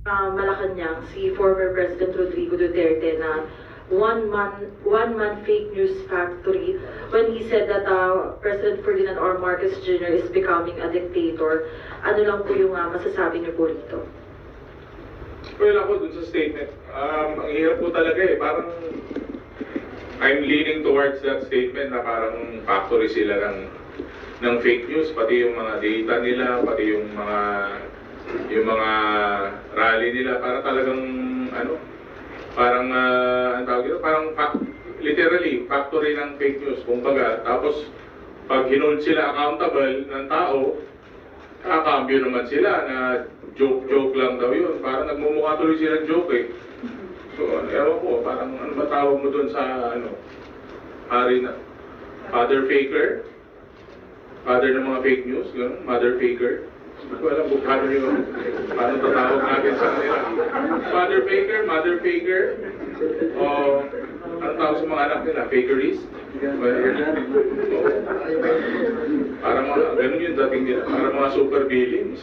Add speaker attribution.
Speaker 1: Malacanang, si former President Rodrigo Duterte na one man fake news factory when he said that President Ferdinand R. Marcos Jr. is becoming a dictator. Ano lang po yung masasabi niyo po rito?
Speaker 2: Well, ako dun sa statement, ang hirap po talaga eh. Parang I'm leaning towards that statement na parang factory sila ng fake news, pati yung mga data nila, pati yung mga rally nila, para talagang parang ang tawag dito, parang literally factory ng fake news. Kumbaga, tapos pag hinold sila accountable ng tao, kakambyo naman sila na joke lang daw yun. Parang nagmumukha tuloy silang joke eh. So, ewan ko, parang ano ba tawag mo dun sa hari na father faker? Father ng mga fake news, gano'n? Mother faker? Hindi ko alam kung paano tatawag natin sa kanila. Father faker, mother faker, o anong tawag sa mga anak nila? Fakerist? Parang mga, ganun yung dating nila. Parang mga super villains.